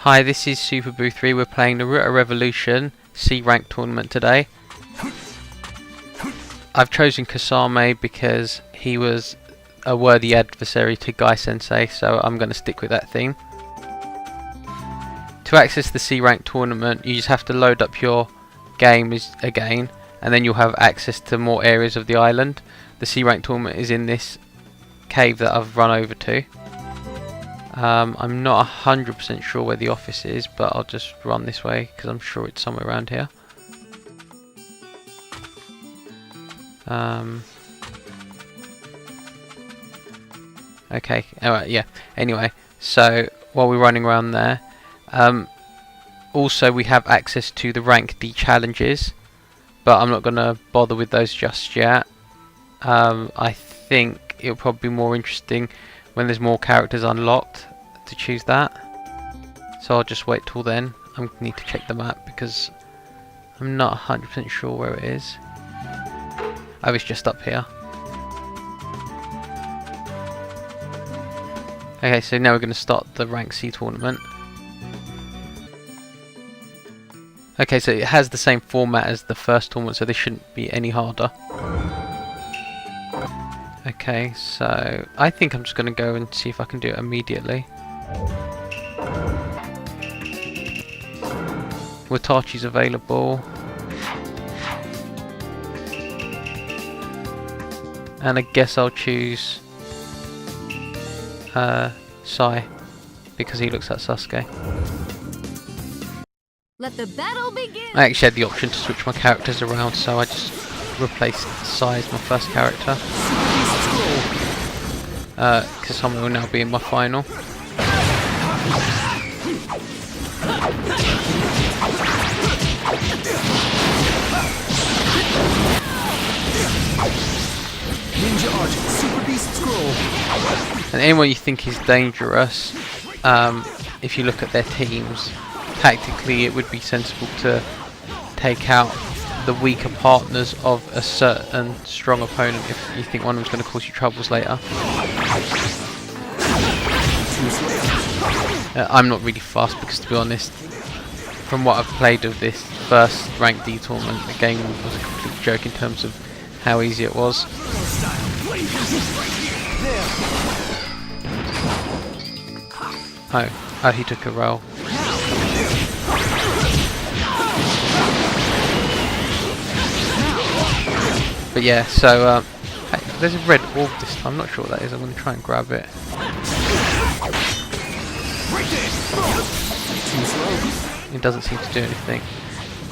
Hi, this is Super Boo 3. We're playing the Naruto Revolution C rank tournament today. I've chosen Kisame because he was a worthy adversary to Guy Sensei, so I'm going to stick with that theme. To access the C rank tournament, you just have to load up your game again, and then you'll have access to more areas of the island. The C rank tournament is in this cave that I've run over to. I'm not 100% sure where the office is, but I'll just run this way because I'm sure it's somewhere around here. Okay, alright, yeah. Anyway, so while we're running around there, also we have access to the rank D challenges, but I'm not going to bother with those just yet. I think it'll probably be more interesting when there's more characters unlocked to choose that, so I'll just wait till then. I need to check the map because I'm not 100% sure where it is. Oh, it's just up here. Okay, so now we're going to start the rank C tournament. Okay, so it has the same format as the first tournament, so this shouldn't be any harder. Okay, so I think I'm just going to go and see if I can do it immediately. Watachi's available. And I guess I'll choose Sai, because he looks like Sasuke. Let the battle begin. I actually had the option to switch my characters around, so I just replaced Sai as my first character. Kisame will now be in my final. Ninja Arch, Super Beast Scroll. And anyone you think is dangerous, if you look at their teams, tactically it would be sensible to take out the weaker partners of a certain strong opponent if you think one of them's going to cause you troubles later. I'm not really fast because, to be honest, from what I've played of this first rank D tournament, the game was a complete joke in terms of how easy it was. Oh, he took a roll. But yeah, so hey, there's a red orb this time. I'm not sure what that is. I'm going to try and grab it. It doesn't seem to do anything.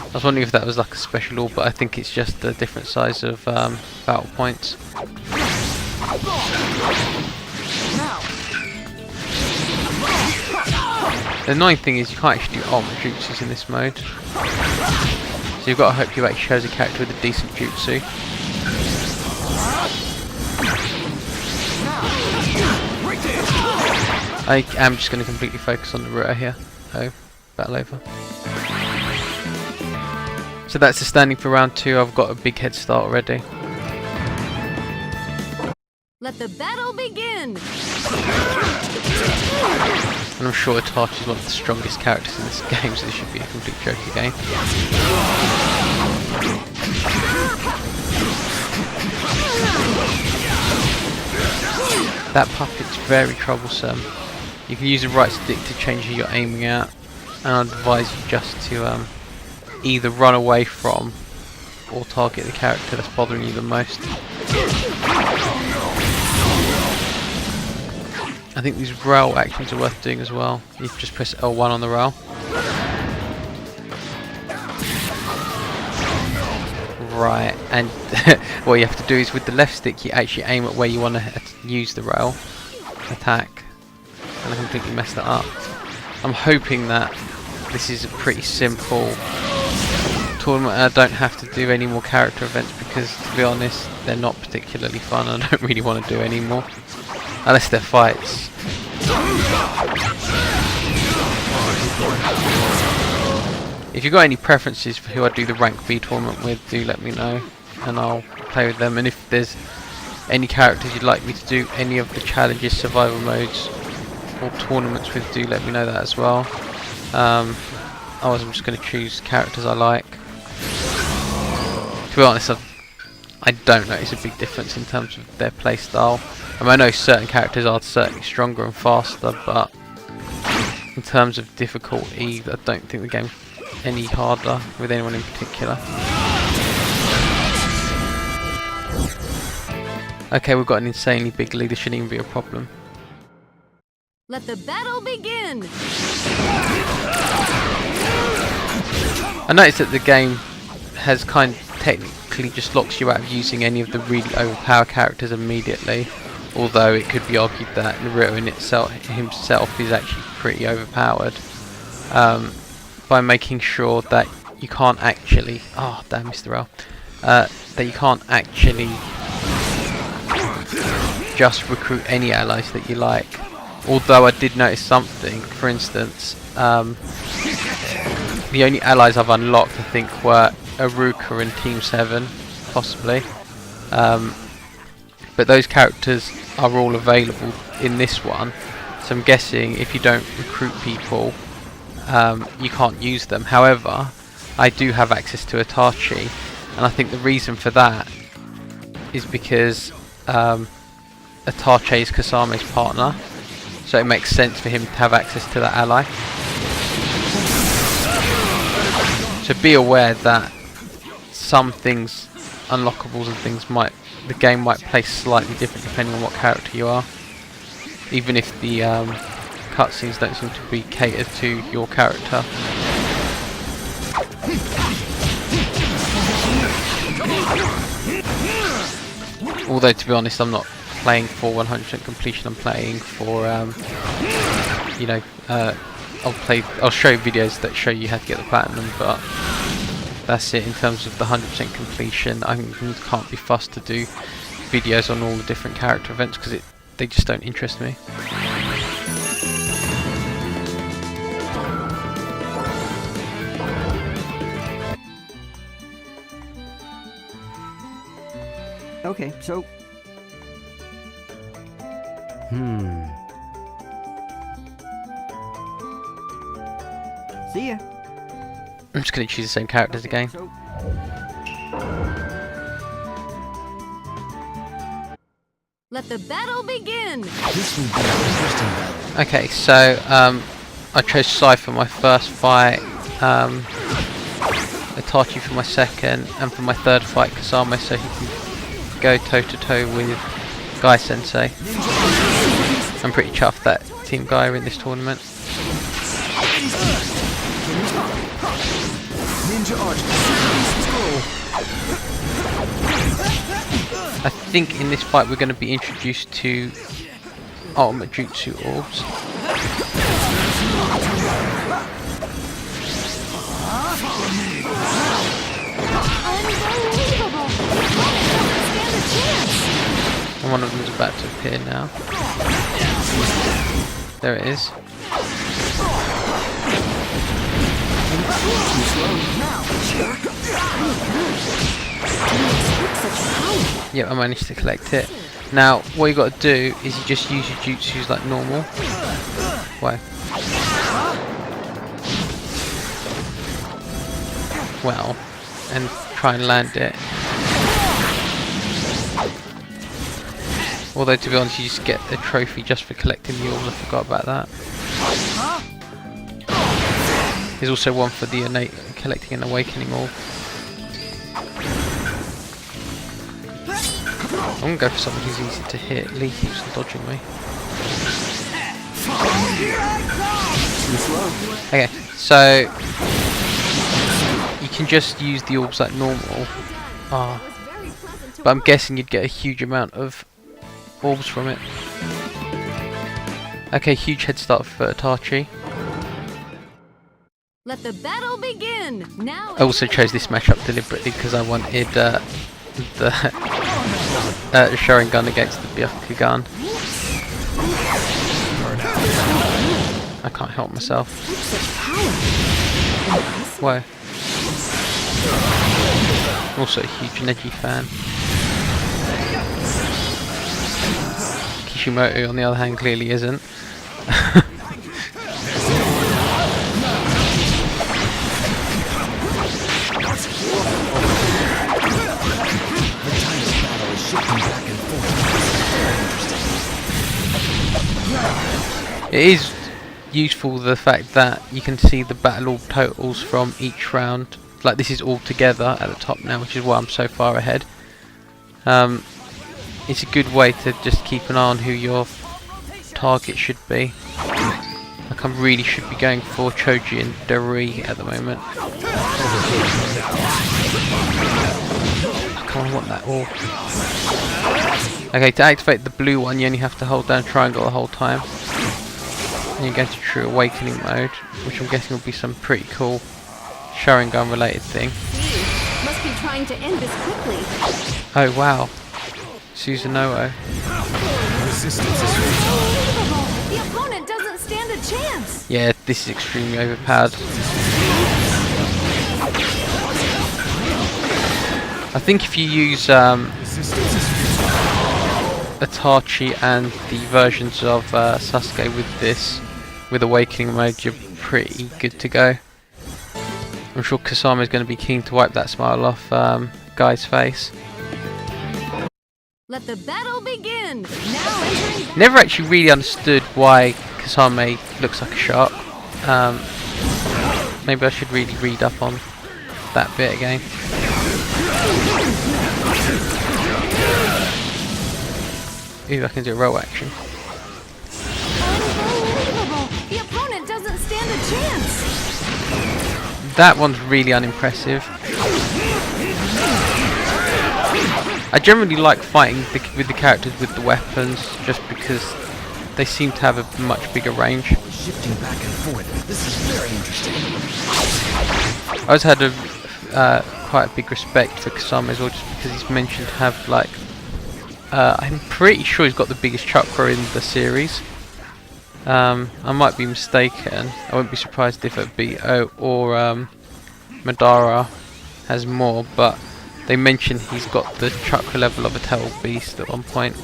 I was wondering if that was like a special orb, but I think it's just a different size of battle points. The annoying thing is you can't actually do ultimate jutsus in this mode. So you've got to hope you actually chose a character with a decent jutsu. I am just going to completely focus on the Naruto here. Oh, battle over. So that's the standing for round 2. I've got a big head start already. Let the battle begin. And I'm sure Itachi is one of the strongest characters in this game, so this should be a complete joke again. That puppet's very troublesome. You can use the right stick to change who you're aiming at, and I'd advise you just to either run away from or target the character that's bothering you the most. I think these rail actions are worth doing as well. You just press L1 on the rail. Right, and what you have to do is with the left stick you actually aim at where you want to use the rail attack, and I completely messed that up. I'm hoping that this is a pretty simple tournament and I don't have to do any more character events, because to be honest they're not particularly fun. I don't really want to do any more unless they're fights. If you've got any preferences for who I do the rank B tournament with, do let me know and I'll play with them. And if there's any characters you'd like me to do any of the challenges, survival modes or tournaments with, do let me know that as well. Otherwise I'm just going to choose characters I like. To be honest, I don't notice a big difference in terms of their playstyle. I know certain characters are certainly stronger and faster, but in terms of difficulty, I don't think the game's any harder with anyone in particular. Okay, we've got an insanely big lead, this shouldn't even be a problem. Let the battle begin. I noticed that the game has kind of technically just locks you out of using any of the really overpowered characters immediately, although it could be argued that Naruto in himself is actually pretty overpowered, by making sure that you can't actually that you can't actually just recruit any allies that you like. Although I did notice something, for instance, the only allies I've unlocked I think were Aruka and Team 7, possibly. But those characters are all available in this one, so I'm guessing if you don't recruit people, you can't use them. However, I do have access to Itachi, and I think the reason for that is because Itachi is Kisame's partner, so it makes sense for him to have access to that ally. So be aware that some things, unlockables and things, the game might play slightly different depending on what character you are, even if the cutscenes don't seem to be catered to your character. Although to be honest, I'm not playing for 100% completion. I'm playing for I'll show you videos that show you how to get the platinum, but that's it in terms of the 100% completion. I can't be fussed to do videos on all the different character events because they just don't interest me. Okay, so... See ya. I'm just going to choose the same characters again. Let the battle begin. This will be an interesting battle. Okay, so I chose Sai for my first fight, Itachi for my second, and for my third fight Kisame, so he can go toe to toe with Guy Sensei. I'm pretty chuffed that Team Guy are in this tournament. Ninja Arch, Super Beast Scroll. I think in this fight we're going to be introduced to Ultimate Jutsu Orbs. Unbelievable. Stand a chance. And one of them is about to appear now. There it is. Yep, I managed to collect it. Now, what you got to do is you just use your jutsus like normal. Why? Well, and try and land it. Although, to be honest, you just get a trophy just for collecting the orbs. I forgot about that. There's also one for the collecting an awakening orb. I'm going to go for someone who's easy to hit. Lee keeps dodging me. Okay, so you can just use the orbs like normal. But I'm guessing you'd get a huge amount of orbs from it. Okay, huge head start for Itachi. Let the battle begin. Now I also chose this matchup deliberately because I wanted the Sharingan against the Byakugan. I can't help myself. Why? I'm also a huge Neji fan. Kishimoto, on the other hand, clearly isn't. It is useful the fact that you can see the battle orb totals from each round. Like this is all together at the top now, which is why I'm so far ahead. It's a good way to just keep an eye on who your target should be. Like I really should be going for Choji and Darui at the moment. Come on, I want that orb. Okay, to activate the blue one you only have to hold down triangle the whole time. And you go to True Awakening mode, which I'm guessing will be some pretty cool Sharingan related thing. Must be trying to end this quickly. Oh wow. Susanoo. Unbelievable! The opponent doesn't stand a chance. Yeah, this is extremely overpowered. I think if you use Itachi and the versions of Sasuke with this, with Awakening mode, you're pretty good to go. I'm sure Kisame is going to be keen to wipe that smile off Guy's face. Let the battle begin. Now entering. Never actually really understood why Kisame looks like a shark. Maybe I should really read up on that bit again. Ooh, I can do a roll action. Unbelievable! The opponent doesn't stand a chance. That one's really unimpressive. I generally like fighting with the characters with the weapons, just because they seem to have a much bigger range. Shifting back and forth. This is very interesting. I always had quite a big respect for Kisame as well, just because he's mentioned to have like I'm pretty sure he's got the biggest chakra in the series. I might be mistaken. I wouldn't be surprised if it be or Madara has more, but they mentioned he's got the chakra level of a Tail Beast at one point.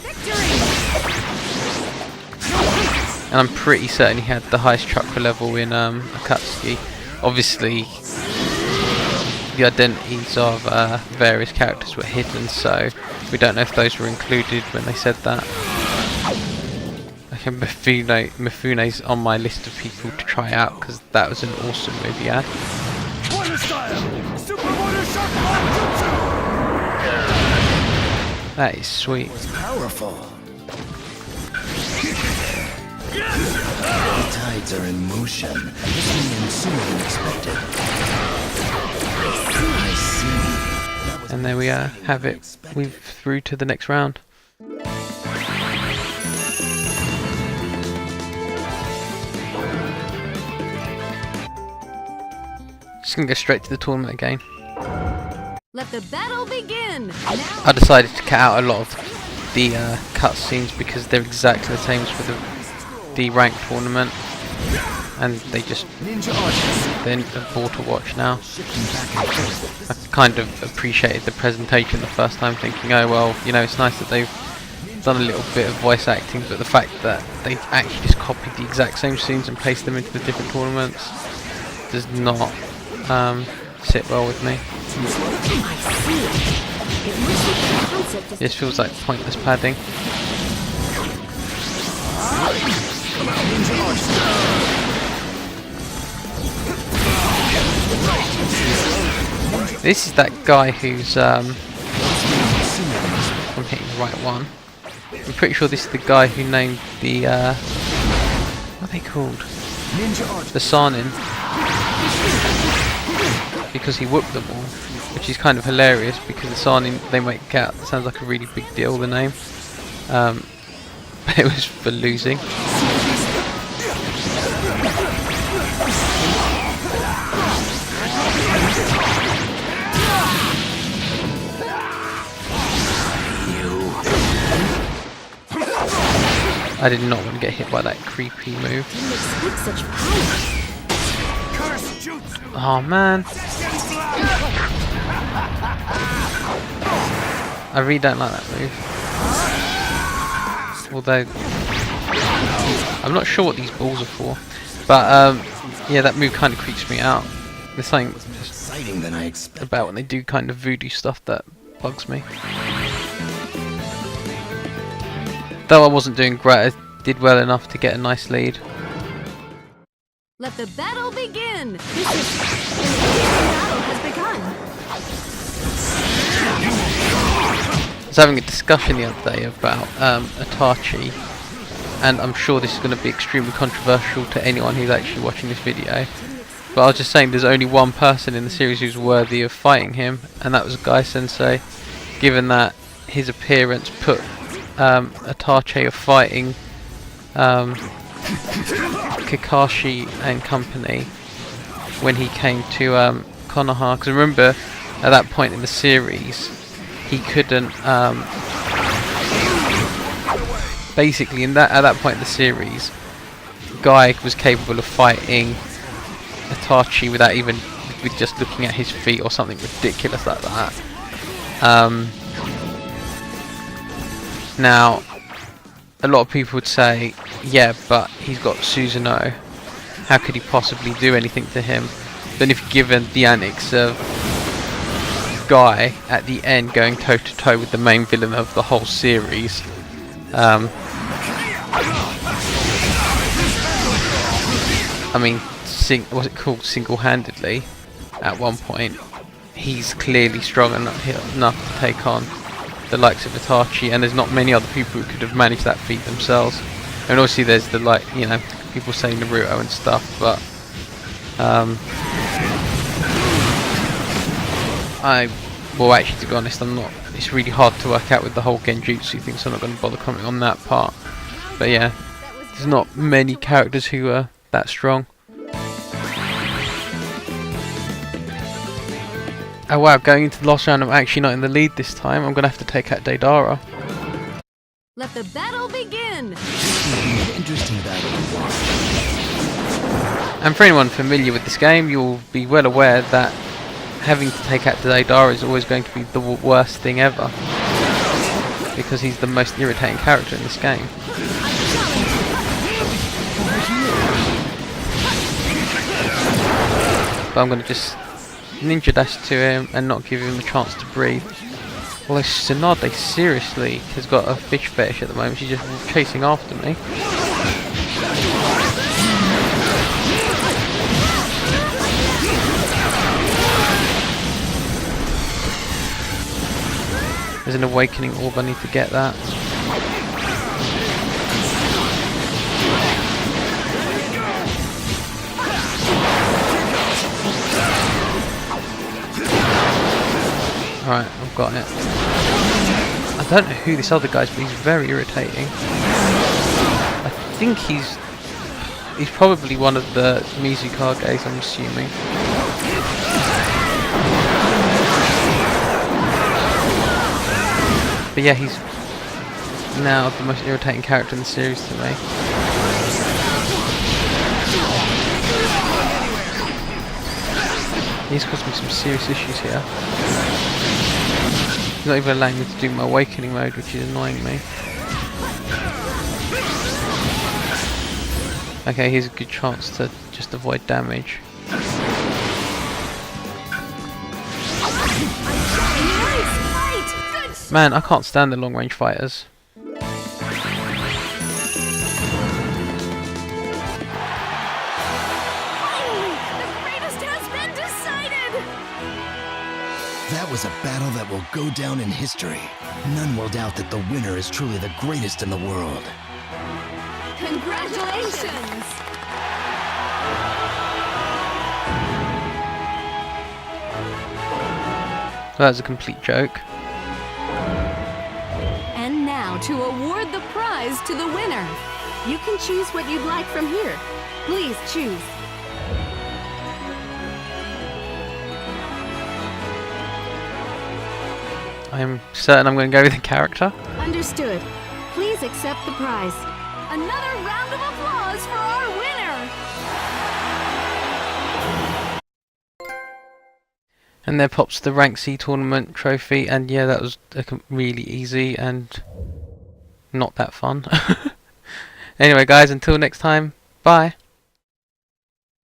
And I'm pretty certain he had the highest chakra level in Akatsuki. Obviously, the identities of various characters were hidden, so we don't know if those were included when they said that. Okay, Mifune's on my list of people to try out because that was an awesome move he had. That is sweet. Powerful. The tides are in motion. This may end sooner than expected. I see. And there we have it. We're through to the next round. Just gonna go straight to the tournament again. Let the battle begin. Now. I decided to cut out a lot of the cutscenes because they're exactly the same as for the ranked tournament, and they just they're a bore to watch now. I kind of appreciated the presentation the first time, thinking, oh well, you know, it's nice that they've done a little bit of voice acting, but the fact that they actually just copied the exact same scenes and pasted them into the different tournaments does not sit well with me. This feels like pointless padding. This is that guy who's I'm hitting the right one. I'm pretty sure this is the guy who named the what are they called? The Sanin. Because he whooped them all, which is kind of hilarious because the Sanin they make out sounds like a really big deal, the name. But it was for losing. I did not want to get hit by that creepy move. Oh man. I really don't like that move. Although I'm not sure what these balls are for. But yeah, that move kind of creeps me out. There's something just about when they do kind of voodoo stuff that bugs me. Though I wasn't doing great, I did well enough to get a nice lead. Let the battle begin. The battle has begun. I was having a discussion the other day about Itachi, and I'm sure this is going to be extremely controversial to anyone who's actually watching this video. But I was just saying there's only one person in the series who's worthy of fighting him, and that was Guy Sensei, given that his appearance put Itachi of fighting Kakashi and company when he came to Konoha. Because remember, at that point in the series, he couldn't basically at that point in the series, Guy was capable of fighting Itachi without even with just looking at his feet or something ridiculous like that. Now, a lot of people would say, yeah, but he's got Susanoo. How could he possibly do anything to him? Then if given the annex of Guy at the end going toe to toe with the main villain of the whole series, I mean, what's it called, single-handedly at one point, he's clearly strong enough to take on the likes of Itachi, and there's not many other people who could have managed that feat themselves. And obviously there's the, like, you know, people say Naruto and stuff, but well, actually, to be honest, it's really hard to work out with the whole Genjutsu thing, so I'm not going to bother commenting on that part. But yeah, there's not many characters who are that strong. Oh wow, going into the last round, I'm actually not in the lead this time. I'm going to have to take out Deidara. Let the battle begin. Interesting battle. And for anyone familiar with this game, you'll be well aware that having to take out Deidara is always going to be the worst thing ever, because he's the most irritating character in this game. But I'm going to just ninja dash to him and not give him a chance to breathe. Although Tsunade seriously has got a fish fetish at the moment. She's just chasing after me. There's an awakening orb, I need to get that. Alright, I've got it. I don't know who this other guy is, but he's very irritating. I think he's probably one of the Mizukages, I'm assuming. But yeah, he's now the most irritating character in the series to me. He's caused me some serious issues here. He's not even allowing me to do my awakening mode, which is annoying me. Okay, here's a good chance to just avoid damage. Man, I can't stand the long range fighters. That was a battle that will go down in history. None will doubt that the winner is truly the greatest in the world. Congratulations! That was a complete joke. And now to award the prize to the winner. You can choose what you'd like from here. Please choose. I'm certain I'm going to go with the character. Understood. Please accept the prize. Another round of applause for our winner! And there pops the Rank C tournament trophy, and yeah, that was really easy and not that fun. Anyway guys, until next time, bye!